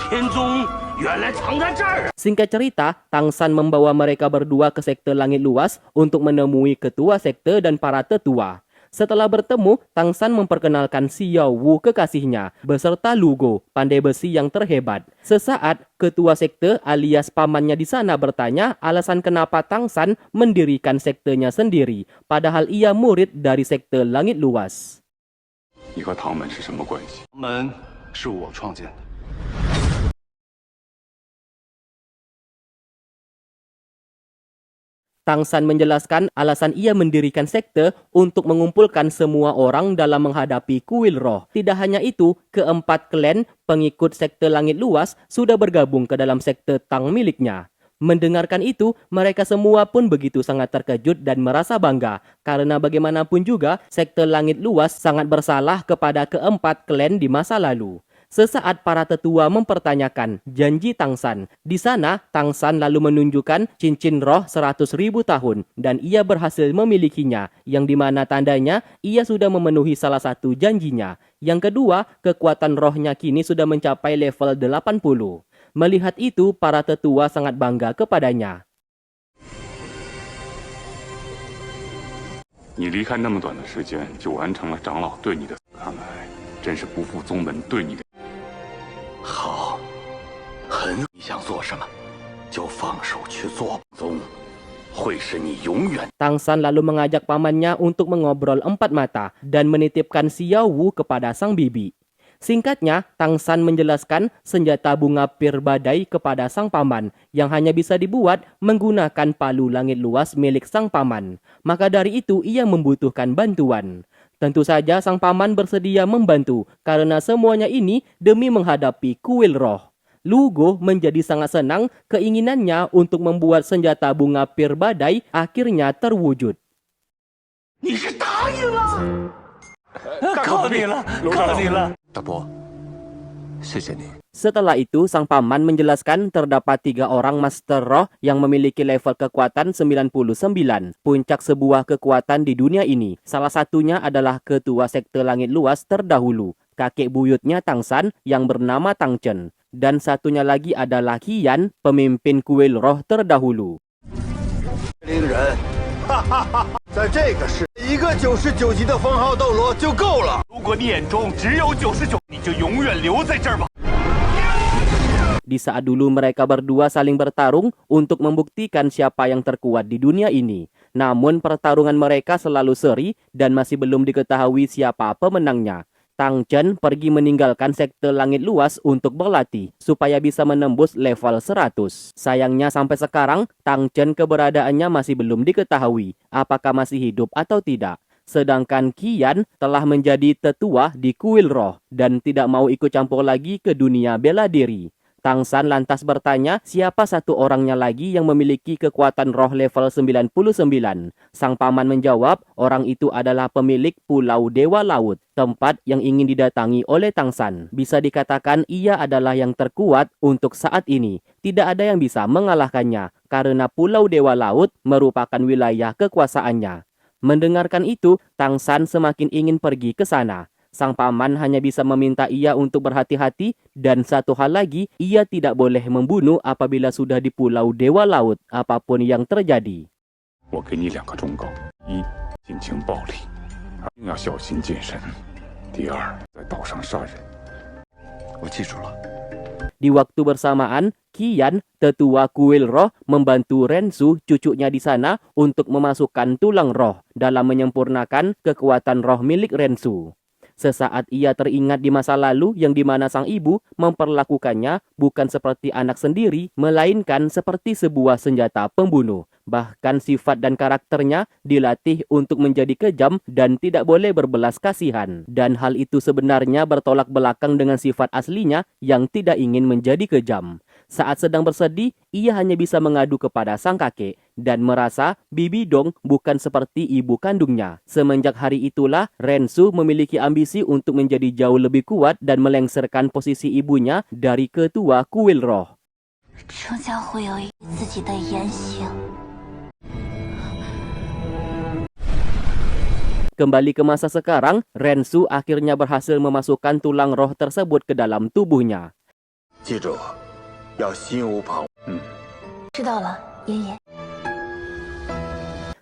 天宗原来藏在这儿啊！ Singkat cerita, Tang San membawa mereka berdua ke sekte langit luas untuk menemui ketua sekte dan para tetua. Setelah bertemu, Tang San memperkenalkan Xiao Wu kekasihnya, beserta Lu Go, pandai besi yang terhebat. Sesaat, ketua sekte alias pamannya di sana bertanya alasan kenapa Tang San mendirikan sektenya sendiri, padahal ia murid dari sekte langit luas. 你和唐门是什么关系？门是我创建的。 Tang San menjelaskan alasan ia mendirikan sekte untuk mengumpulkan semua orang dalam menghadapi kuil roh. Tidak hanya itu, keempat klan pengikut sekte langit luas sudah bergabung ke dalam sekte Tang miliknya. Mendengarkan itu, mereka semua pun begitu sangat terkejut dan merasa bangga. Karena bagaimanapun juga, sekte langit luas sangat bersalah kepada keempat klan di masa lalu. Sesaat para tetua mempertanyakan janji Tang San. Di sana, Tang San lalu menunjukkan cincin roh 100.000 tahun dan ia berhasil memilikinya, yang dimana tandanya ia sudah memenuhi salah satu janjinya. Yang kedua, kekuatan rohnya kini sudah mencapai level 80. Melihat itu, para tetua sangat bangga kepadanya. 你离开那么短的时间就完成了长老对你的，看来真是不负宗门对你的。 好，你想做什么，就放手去做。宗会是你永远。 Tang San lalu mengajak pamannya untuk mengobrol empat mata dan menitipkan Xiao Wu kepada sang bibi. Singkatnya, Tang San menjelaskan senjata bunga pir badai kepada sang paman yang hanya bisa dibuat menggunakan palu langit luas milik sang paman. Maka dari itu ia membutuhkan bantuan. Tentu saja sang paman bersedia membantu karena semuanya ini demi menghadapi kuil roh. Lu Go menjadi sangat senang keinginannya untuk membuat senjata bunga pir badai akhirnya terwujud. 你是答应了？靠你了，靠你了！大伯，谢谢你。 Setelah itu, sang paman menjelaskan terdapat 3 orang master roh yang memiliki level kekuatan 99, puncak sebuah kekuatan di dunia ini. Salah satunya adalah ketua sekte langit luas terdahulu, kakek buyutnya Tang San yang bernama Tang Chen. Dan satunya lagi adalah Qian, pemimpin kuil roh terdahulu. 令人，在这个世，一个99级的封号斗罗就够了。如果你眼中只有99，你就永远留在这儿吧。 Di saat dulu mereka berdua saling bertarung untuk membuktikan siapa yang terkuat di dunia ini. Namun pertarungan mereka selalu seri dan masih belum diketahui siapa pemenangnya. Tang Chen pergi meninggalkan sekte langit luas untuk berlatih supaya bisa menembus level 100. Sayangnya sampai sekarang Tang Chen keberadaannya masih belum diketahui apakah masih hidup atau tidak. Sedangkan Qian telah menjadi tetua di kuil roh dan tidak mau ikut campur lagi ke dunia bela diri. Tang San lantas bertanya siapa satu orangnya lagi yang memiliki kekuatan roh level 99. Sang paman menjawab orang itu adalah pemilik Pulau Dewa Laut, tempat yang ingin didatangi oleh Tang San. Bisa dikatakan ia adalah yang terkuat untuk saat ini. Tidak ada yang bisa mengalahkannya karena Pulau Dewa Laut merupakan wilayah kekuasaannya. Mendengarkan itu, Tang San semakin ingin pergi ke sana. Sang paman hanya bisa meminta ia untuk berhati-hati dan satu hal lagi, ia tidak boleh membunuh apabila sudah di Pulau Dewa Laut, apapun yang terjadi. 我给你2个忠告：一，尽情暴力；一定要小心谨慎；第二，在岛上杀人。我记住了。 Di waktu bersamaan, Qian, tetua kuil roh, membantu Rensu, cucunya di sana, untuk memasukkan tulang roh dalam menyempurnakan kekuatan roh milik Rensu. Sesaat ia teringat di masa lalu yang dimana sang ibu memperlakukannya bukan seperti anak sendiri, melainkan seperti sebuah senjata pembunuh. Bahkan sifat dan karakternya dilatih untuk menjadi kejam dan tidak boleh berbelas kasihan. Dan hal itu sebenarnya bertolak belakang dengan sifat aslinya yang tidak ingin menjadi kejam. Saat sedang bersedih, ia hanya bisa mengadu kepada sang kakek dan merasa Bibi Dong bukan seperti ibu kandungnya. Semenjak hari itulah, Rensu memiliki ambisi untuk menjadi jauh lebih kuat dan melengsarkan posisi ibunya dari ketua kuil roh. Kembali ke masa sekarang, Rensu akhirnya berhasil memasukkan tulang roh tersebut ke dalam tubuhnya. 记住，要心无旁。知道了，爷爷。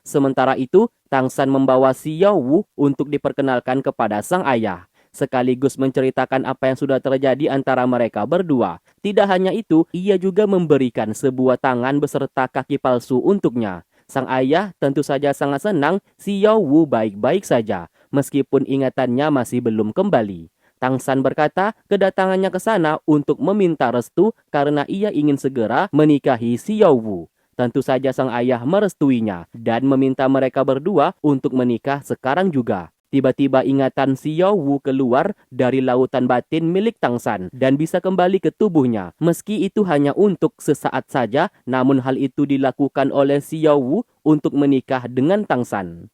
Sementara itu, Tang San membawa Xiao Wu untuk diperkenalkan kepada sang ayah, sekaligus menceritakan apa yang sudah terjadi antara mereka berdua. Tidak hanya itu, ia juga memberikan sebuah tangan beserta kaki palsu untuknya. Sang ayah tentu saja sangat senang Xiao Wu baik-baik saja, meskipun ingatannya masih belum kembali. Tang San berkata kedatangannya ke sana untuk meminta restu karena ia ingin segera menikahi Xiao Wu. Tentu saja sang ayah merestuinya dan meminta mereka berdua untuk menikah sekarang juga. Tiba-tiba ingatan Xiao Wu keluar dari lautan batin milik Tang San dan bisa kembali ke tubuhnya. Meski itu hanya untuk sesaat saja, namun hal itu dilakukan oleh Xiao Wu untuk menikah dengan Tang San.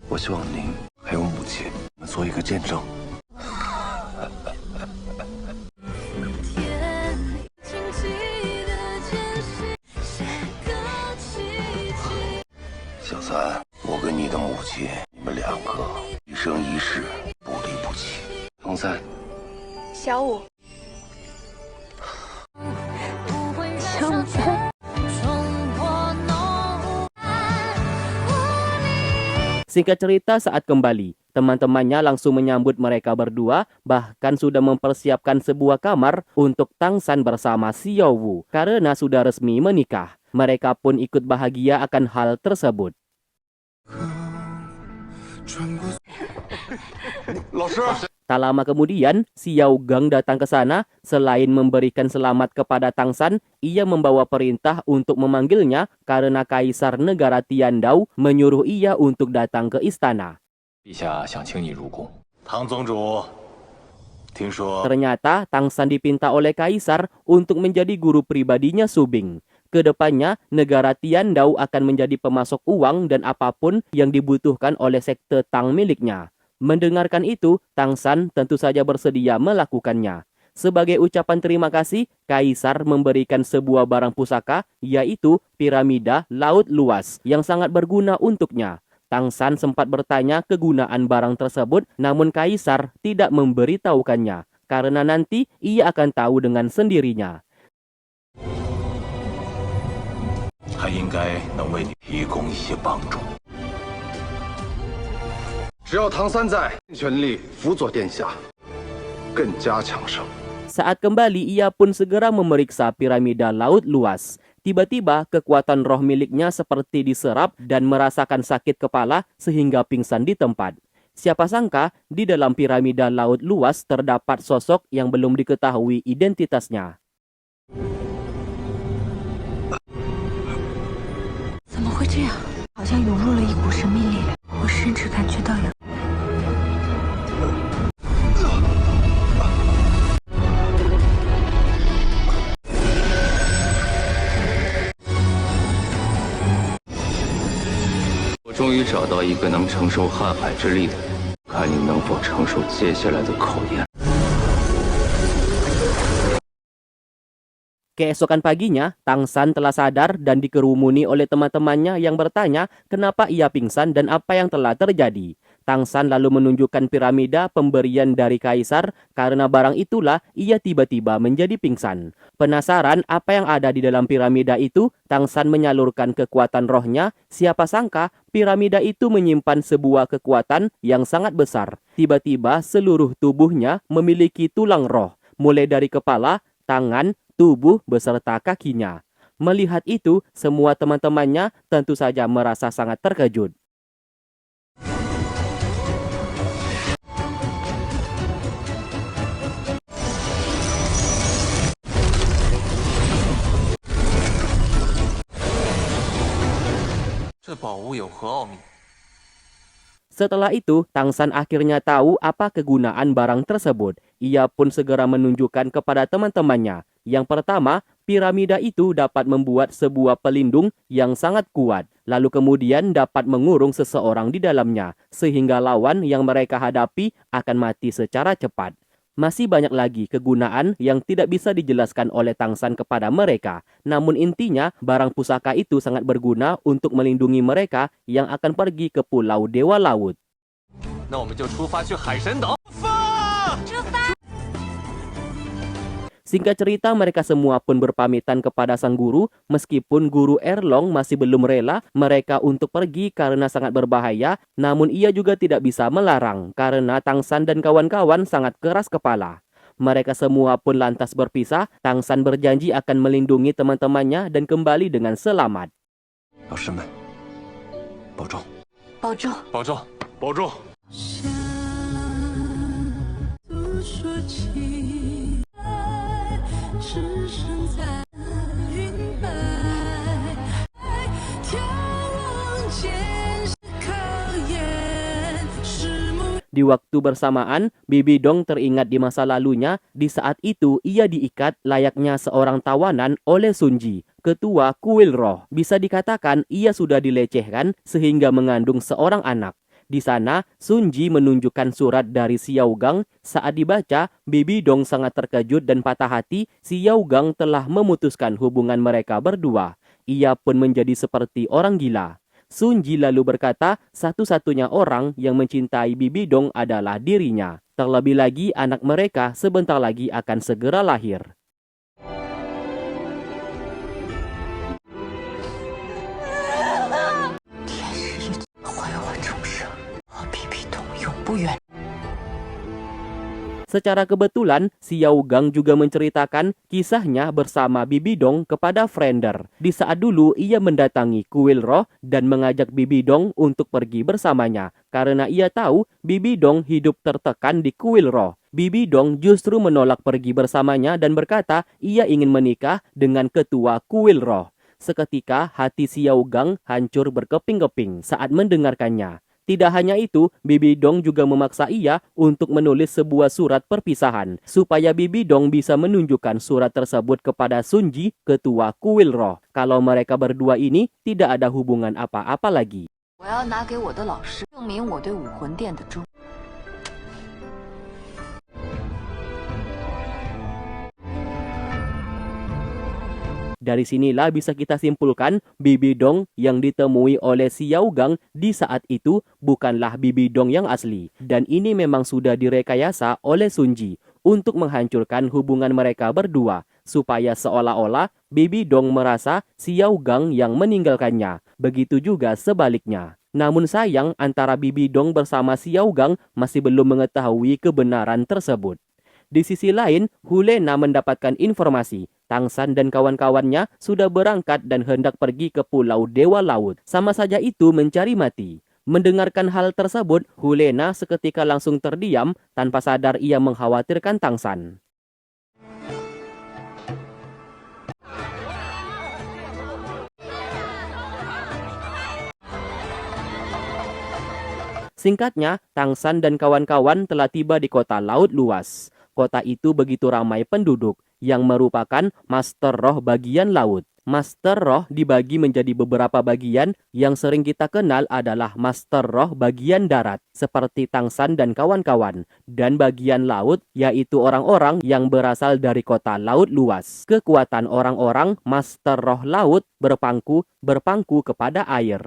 我希望您还有母亲能做一个见证。小三，我跟你的母亲，你们两个一生一世不离不弃。唐三，小五，小三。 Singkat cerita, saat kembali, teman-temannya langsung menyambut mereka berdua, bahkan sudah mempersiapkan sebuah kamar untuk Tang San bersama Xiao Wu karena sudah resmi menikah. Mereka pun ikut bahagia akan hal tersebut. 老师， Tak lama kemudian, Xiao Gang datang ke sana. Selain memberikan selamat kepada Tang San, ia membawa perintah untuk memanggilnya karena Kaisar Negara Tiandao menyuruh ia untuk datang ke istana. 陛下想请你入宫。唐宗主，听说 Ternyata Tang San dipinta oleh Kaisar untuk menjadi guru pribadinya Subing. Kedepannya, negara Tiandao akan menjadi pemasok uang dan apapun yang dibutuhkan oleh sekte Tang miliknya. Mendengarkan itu, Tang San tentu saja bersedia melakukannya. Sebagai ucapan terima kasih, Kaisar memberikan sebuah barang pusaka, yaitu piramida laut luas yang sangat berguna untuknya. Tang San sempat bertanya kegunaan barang tersebut, namun Kaisar tidak memberitahukannya, karena nanti ia akan tahu dengan sendirinya. 他应该能为你提供一些帮助。只要唐三在，尽全力辅佐殿下，更加强盛。 Saat kembali, ia pun segera memeriksa piramida laut luas. Tiba-tiba, kekuatan roh miliknya seperti diserap dan merasakan sakit kepala sehingga pingsan di tempat. Siapa sangka, di dalam piramida laut luas terdapat sosok yang belum diketahui identitasnya. 怎么会这样？好像涌入了一股神秘力量，我甚至感觉到有。 我终于找到一个能承受瀚海之力的人，看你能否承受接下来的考验。 Keesokan paginya, Tang San telah sadar dan dikerumuni oleh teman-temannya yang bertanya kenapa ia pingsan dan apa yang telah terjadi. Tang San lalu menunjukkan piramida pemberian dari Kaisar, karena barang itulah ia tiba-tiba menjadi pingsan. Penasaran apa yang ada di dalam piramida itu, Tang San menyalurkan kekuatan rohnya. Siapa sangka piramida itu menyimpan sebuah kekuatan yang sangat besar. Tiba-tiba seluruh tubuhnya memiliki tulang roh, mulai dari kepala, tangan, tubuh beserta kakinya. Melihat itu, semua teman-temannya tentu saja merasa sangat terkejut. Setelah itu, Tang San akhirnya tahu apa kegunaan barang tersebut. Ia pun segera menunjukkan kepada teman-temannya. Yang pertama, piramida itu dapat membuat sebuah pelindung yang sangat kuat. Lalu kemudian dapat mengurung seseorang di dalamnya, sehingga lawan yang mereka hadapi akan mati secara cepat. Masih banyak lagi kegunaan yang tidak bisa dijelaskan oleh Tang San kepada mereka. Namun intinya, barang pusaka itu sangat berguna untuk melindungi mereka yang akan pergi ke Pulau Dewa Laut. Singkat cerita, mereka semua pun berpamitan kepada sang guru, meskipun guru Erlong masih belum rela mereka untuk pergi karena sangat berbahaya, namun ia juga tidak bisa melarang karena Tang San dan kawan-kawan sangat keras kepala. Mereka semua pun lantas berpisah. Tang San berjanji akan melindungi teman-temannya dan kembali dengan selamat. 老师们，保重，保重。保重，保重。Di waktu bersamaan, Bibi Dong teringat di masa lalunya. Di saat itu, ia diikat layaknya seorang tawanan oleh Sun Ji, ketua kuil roh. Bisa dikatakan ia sudah dilecehkan sehingga mengandung seorang anak. Di sana, Sun Ji menunjukkan surat dari Xiao Gang. Saat dibaca, Bibi Dong sangat terkejut dan patah hati. Xiao Gang telah memutuskan hubungan mereka berdua. Ia pun menjadi seperti orang gila. Sun Ji lalu berkata, satu-satunya orang yang mencintai Bibi Dong adalah dirinya. Terlebih lagi, anak mereka sebentar lagi akan segera lahir. Secara kebetulan, Xiao Gang juga menceritakan kisahnya bersama Bibi Dong kepada Frender. Di saat dulu, ia mendatangi kuil roh dan mengajak Bibi Dong untuk pergi bersamanya. Karena ia tahu Bibi Dong hidup tertekan di kuil roh. Bibi Dong justru menolak pergi bersamanya dan berkata ia ingin menikah dengan ketua kuil roh. Seketika, hati Xiao Gang hancur berkeping-keping saat mendengarkannya. Tidak hanya itu, Bibi Dong juga memaksa ia untuk menulis sebuah surat perpisahan supaya Bibi Dong bisa menunjukkan surat tersebut kepada Sun Ji, ketua kuil roh, kalau mereka berdua ini tidak ada hubungan apa-apa lagi. Dari sinilah bisa kita simpulkan Bibi Dong yang ditemui oleh Xiao Gang di saat itu bukanlah Bibi Dong yang asli. Dan ini memang sudah direkayasa oleh Sun Ji untuk menghancurkan hubungan mereka berdua. Supaya seolah-olah Bibi Dong merasa Xiao Gang yang meninggalkannya. Begitu juga sebaliknya. Namun sayang antara Bibi Dong bersama Xiao Gang masih belum mengetahui kebenaran tersebut. Di sisi lain, Hulena mendapatkan informasi Tang San dan kawan-kawannya sudah berangkat dan hendak pergi ke Pulau Dewa Laut. Sama saja itu mencari mati. Mendengarkan hal tersebut, Hulena seketika langsung terdiam tanpa sadar ia mengkhawatirkan Tang San. Singkatnya, Tang San dan kawan-kawan telah tiba di kota laut luas. Kota itu begitu ramai penduduk, yang merupakan Master Roh bagian laut. Master Roh dibagi menjadi beberapa bagian, yang sering kita kenal adalah Master Roh bagian darat, seperti Tang San dan kawan-kawan. Dan bagian laut, yaitu orang-orang yang berasal dari kota laut luas. Kekuatan orang-orang Master Roh laut berpangku kepada air.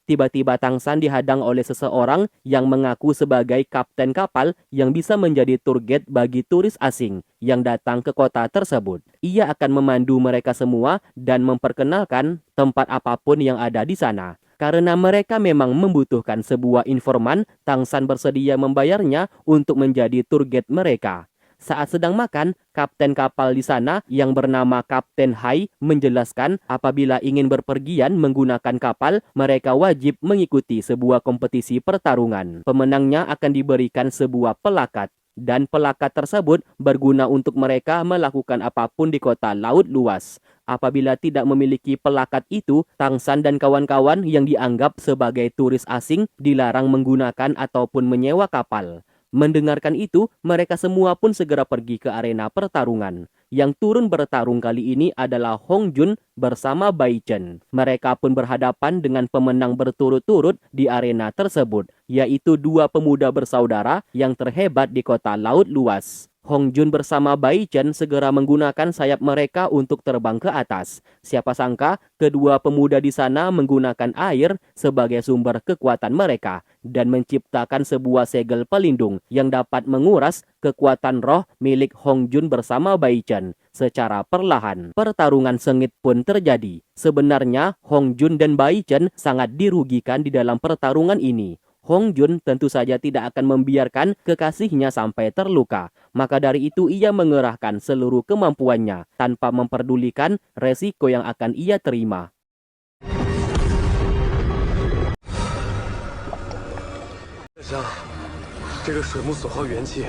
Tiba-tiba Tang San dihadang oleh seseorang yang mengaku sebagai kapten kapal yang bisa menjadi tour guide bagi turis asing yang datang ke kota tersebut. Ia akan memandu mereka semua dan memperkenalkan tempat apapun yang ada di sana. Karena mereka memang membutuhkan sebuah informan, Tang San bersedia membayarnya untuk menjadi tour guide mereka. Saat sedang makan, kapten kapal di sana yang bernama Kapten Hai menjelaskan apabila ingin berpergian menggunakan kapal, mereka wajib mengikuti sebuah kompetisi pertarungan. Pemenangnya akan diberikan sebuah pelakat. Dan pelakat tersebut berguna untuk mereka melakukan apapun di kota laut luas. Apabila tidak memiliki pelakat itu, Tang San dan kawan-kawan yang dianggap sebagai turis asing dilarang menggunakan ataupun menyewa kapal. Mendengarkan itu, mereka semua pun segera pergi ke arena pertarungan. Yang turun bertarung kali ini adalah Hong Jun bersama Bai Chen. Mereka pun berhadapan dengan pemenang berturut-turut di arena tersebut, yaitu dua pemuda bersaudara yang terhebat di kota laut luas. Hong Jun bersama Bai Chen segera menggunakan sayap mereka untuk terbang ke atas. Siapa sangka kedua pemuda di sana menggunakan air sebagai sumber kekuatan mereka dan menciptakan sebuah segel pelindung yang dapat menguras kekuatan roh milik Hong Jun bersama Bai Chen. Secara perlahan, pertarungan sengit pun terjadi. Sebenarnya Hong Jun dan Bai Chen sangat dirugikan di dalam pertarungan ini. Hong Jun tentu saja tidak akan membiarkan kekasihnya sampai terluka. Maka dari itu ia mengerahkan seluruh kemampuannya tanpa memperdulikan resiko yang akan ia terima. 这个水木所耗元气，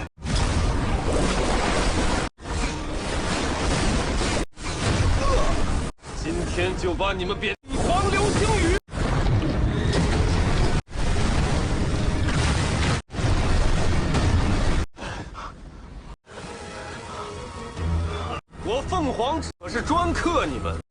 今天就把你们贬黄流星雨。我凤凰可是专克你们。